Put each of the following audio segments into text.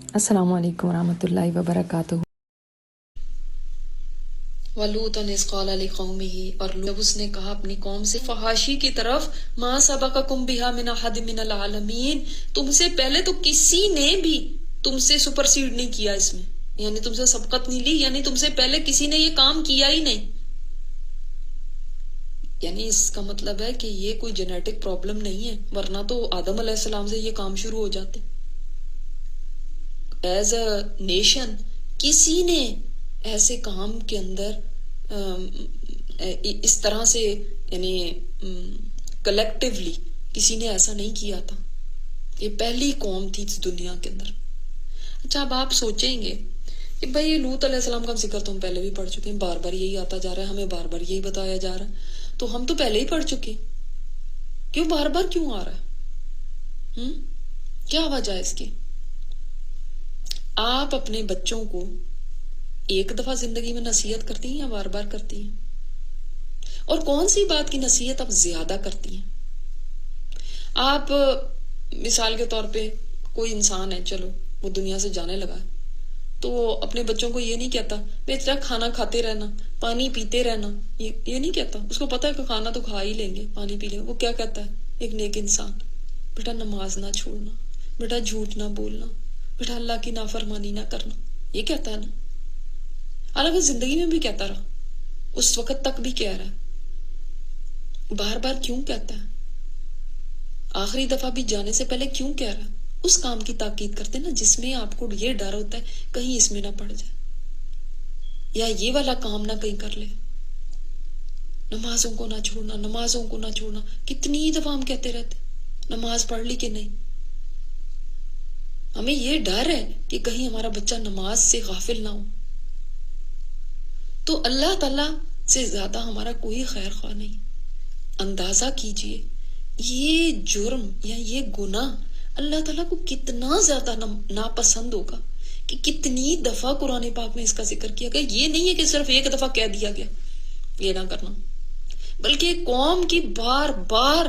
السلام علیکم ورحمۃ اللہ وبرکاتہ۔ وَلُوطًا إِذْ قَالَ لِقَوْمِهِ، اور جب اس نے کہا اپنی قوم سے فحاشی کی طرف، مَا سَبَقَكُمْ بِهَا مِنْ أَحَدٍ مِنَ الْعَالَمِينَ، تم سے پہلے تو کسی نے بھی تم سے سپرسیڈ نہیں کیا اس میں، یعنی تم سے سبقت نہیں لی، یعنی تم سے پہلے کسی نے یہ کام کیا ہی نہیں۔ یعنی اس کا مطلب ہے کہ یہ کوئی جینیٹک پرابلم نہیں ہے، ورنہ تو آدم علیہ السلام سے یہ کام شروع ہو جاتے۔ ایز اے نیشن کسی نے ایسے کام کے اندر اس طرح سے یعنی کلیکٹیولی کسی نے ایسا نہیں کیا تھا۔ یہ پہلی قوم تھی اس دنیا کے اندر۔ اچھا، اب آپ سوچیں گے کہ بھائی لوط علیہ السلام کا ذکر تو ہم پہلے بھی پڑھ چکے ہیں، بار بار یہی آتا جا رہا ہے، ہمیں بار بار یہی بتایا جا رہا ہے، تو ہم تو پہلے ہی پڑھ چکے، کیوں بار بار کیوں آ رہا ہے؟ کیا وجہ ہے اس کی؟ آپ اپنے بچوں کو ایک دفعہ زندگی میں نصیحت کرتی ہیں یا بار بار کرتی ہیں؟ اور کون سی بات کی نصیحت آپ زیادہ کرتی ہیں؟ آپ مثال کے طور پہ کوئی انسان ہے، چلو وہ دنیا سے جانے لگا ہے، تو وہ اپنے بچوں کو یہ نہیں کہتا بیٹا کھانا کھاتے رہنا، پانی پیتے رہنا، یہ نہیں کہتا، اس کو پتا ہے کہ کھانا تو کھا ہی لیں گے، پانی پی لیں گے۔ وہ کیا کہتا ہے ایک نیک انسان؟ بیٹا نماز نہ چھوڑنا، بیٹا جھوٹ نہ بولنا، بیٹا اللہ کی نافرمانی نہ کرنا، یہ کہتا ہے نا۔ حالانکہ زندگی میں بھی کہتا رہا، اس وقت تک بھی کہہ رہا ہے، بار بار کیوں کہتا ہے؟ آخری دفعہ بھی جانے سے پہلے کیوں کہہ رہا ہے؟ اس کام کی تاکید کرتے نا جس میں آپ کو یہ ڈر ہوتا ہے کہیں اس میں نہ پڑ جائے، یا یہ والا کام نہ کہیں کر لے۔ نمازوں کو نہ چھوڑنا، نمازوں کو نہ چھوڑنا، کتنی دفعہ ہم کہتے رہتے نماز پڑھ لی کہ نہیں۔ ہمیں یہ ڈر ہے کہ کہیں ہمارا بچہ نماز سے غافل نہ ہو۔ تو اللہ تعالیٰ سے زیادہ ہمارا کوئی خیر خواہ نہیں۔ اندازہ کیجئے یہ جرم یا یہ گناہ اللہ تعالیٰ کو کتنا زیادہ ناپسند ہوگا کہ کتنی دفعہ قرآن پاک میں اس کا ذکر کیا گیا۔ یہ نہیں ہے کہ صرف ایک دفعہ کہہ دیا گیا یہ نہ کرنا، بلکہ قوم کی بار بار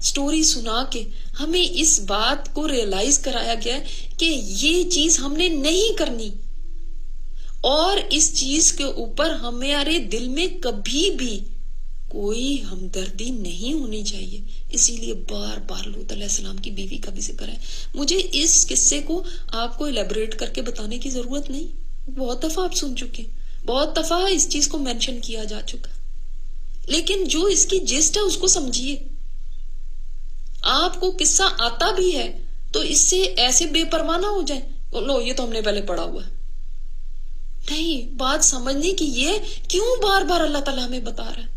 سٹوری سنا کے ہمیں اس بات کو ریئلائز کرایا گیا ہے کہ یہ چیز ہم نے نہیں کرنی، اور اس چیز کے اوپر ہمارے دل میں کبھی بھی کوئی ہمدردی نہیں ہونی چاہیے۔ اسی لیے بار بار لوط علیہ السلام کی بیوی کا بھی ذکر ہے۔ مجھے اس قصے کو آپ کو ایلیبریٹ کر کے بتانے کی ضرورت نہیں، بہت دفعہ آپ سن چکے، بہت دفعہ اس چیز کو مینشن کیا جا چکا، لیکن جو اس کی جسٹ ہے اس کو سمجھیے۔ آپ کو قصہ آتا بھی ہے تو اس سے ایسے بے پرواہ نہ ہو جائیں لو یہ تو ہم نے پہلے پڑھا ہوا ہے۔ نہیں، بات سمجھنے کی یہ کیوں بار بار اللہ تعالیٰ ہمیں بتا رہا ہے،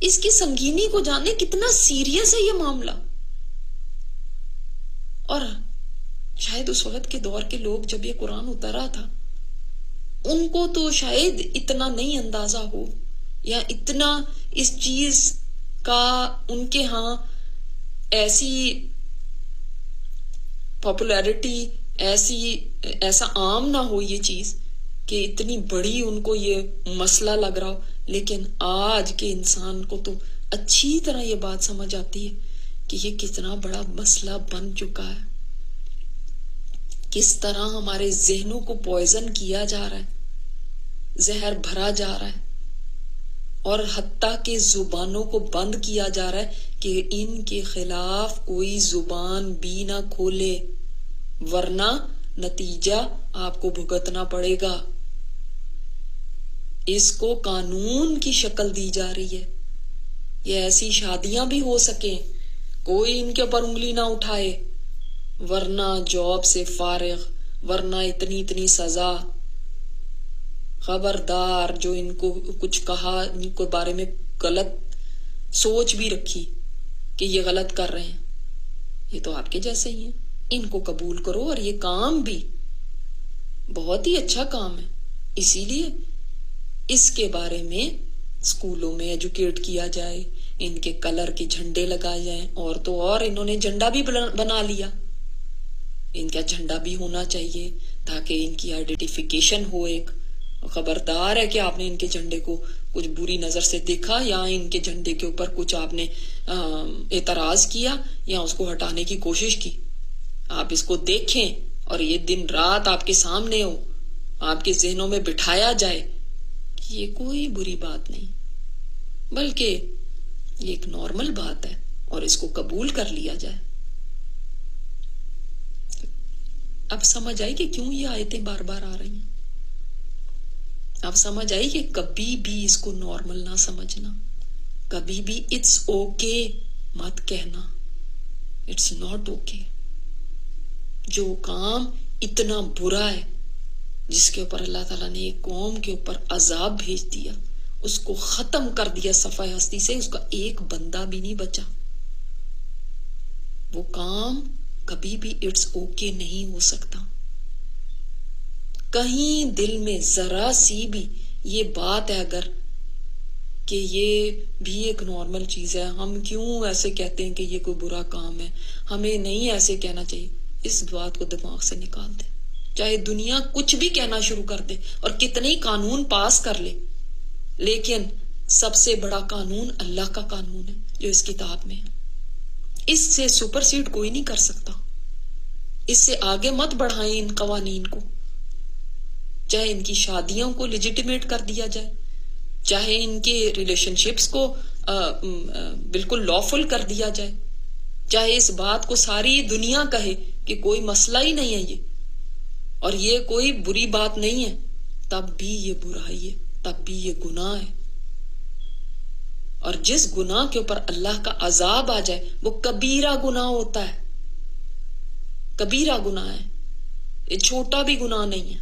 اس کی سنگینی کو جاننے کتنا سیریس ہے یہ معاملہ۔ اور شاید اس وقت کے دور کے لوگ جب یہ قرآن اترا تھا ان کو تو شاید اتنا نہیں اندازہ ہو، یا اتنا اس چیز کا ان کے ہاں ایسی پاپولیرٹی ایسا عام نہ ہو یہ چیز کہ اتنی بڑی ان کو یہ مسئلہ لگ رہا ہو، لیکن آج کے انسان کو تو اچھی طرح یہ بات سمجھ آتی ہے کہ یہ کتنا بڑا مسئلہ بن چکا ہے، کس طرح ہمارے ذہنوں کو پوائزن کیا جا رہا ہے، زہر بھرا جا رہا ہے، اور حتیٰ کہ زبانوں کو بند کیا جا رہا ہے کہ ان کے خلاف کوئی زبان بھی نہ کھولے، ورنہ نتیجہ آپ کو بھگتنا پڑے گا۔ اس کو قانون کی شکل دی جا رہی ہے، یہ ایسی شادیاں بھی ہو سکیں کوئی ان کے اوپر انگلی نہ اٹھائے، ورنہ جاب سے فارغ، ورنہ اتنی سزا۔ خبردار جو ان کو کچھ کہا، ان کو بارے میں غلط سوچ بھی رکھی کہ یہ غلط کر رہے ہیں، یہ تو آپ کے جیسے ہی ہیں، ان کو قبول کرو۔ اور یہ کام بھی بہت ہی اچھا کام ہے، اسی لیے اس کے بارے میں اسکولوں میں ایجوکیٹ کیا جائے، ان کے کلر کے جھنڈے لگائے جائیں، اور تو اور انہوں نے جھنڈا بھی بنا لیا، ان کا جھنڈا بھی ہونا چاہیے تاکہ ان کی آئیڈینٹیفیکیشن ہو ایک۔ خبردار ہے کہ آپ نے ان کے جھنڈے کو کچھ بری نظر سے دیکھا، یا ان کے جھنڈے کے اوپر کچھ آپ نے اعتراض کیا یا اس کو ہٹانے کی کوشش کی، آپ اس کو دیکھیں اور یہ دن رات آپ کے سامنے ہو, آپ کے ذہنوں میں بٹھایا جائے, یہ کوئی بری بات نہیں, بلکہ یہ ایک نارمل بات ہے اور اس کو قبول کر لیا جائے. اب سمجھ آئی کہ کیوں یہ آیتیں بار بار آ رہی ہیں. اب سمجھ آئی کہ کبھی بھی اس کو نارمل نہ سمجھنا, کبھی بھی اٹس اوکے مت کہنا, اٹس ناٹ اوکے. جو کام اتنا برا ہے, جس کے اوپر اللہ تعالیٰ نے ایک قوم کے اوپر عذاب بھیج دیا, اس کو ختم کر دیا صفحہ ہستی سے, اس کا ایک بندہ بھی نہیں بچا, وہ کام کبھی بھی اٹس اوکے نہیں ہو سکتا. کہیں دل میں ذرا سی بھی یہ بات ہے اگر کہ یہ بھی ایک نارمل چیز ہے, ہم کیوں ایسے کہتے ہیں کہ یہ کوئی برا کام ہے, ہمیں نہیں ایسے کہنا چاہیے, اس بات کو دماغ سے نکال دیں. چاہے دنیا کچھ بھی کہنا شروع کر دے اور کتنے ہی قانون پاس کر لے, لیکن سب سے بڑا قانون اللہ کا قانون ہے جو اس کتاب میں ہے. اس سے سپر سیڈ کوئی نہیں کر سکتا. اس سے آگے مت بڑھائیں ان قوانین کو, چاہے ان کی شادیوں کو لیجیٹیمیٹ کر دیا جائے, چاہے ان کے ریلیشن شپس کو بالکل لافل کر دیا جائے, چاہے اس بات کو ساری دنیا کہے کہ کوئی مسئلہ ہی نہیں ہے یہ اور یہ کوئی بری بات نہیں ہے, تب بھی یہ برائی ہے, تب بھی یہ گناہ ہے. اور جس گناہ کے اوپر اللہ کا عذاب آ جائے وہ کبیرہ گناہ ہوتا ہے, کبیرہ گناہ ہے, یہ چھوٹا بھی گناہ نہیں ہے.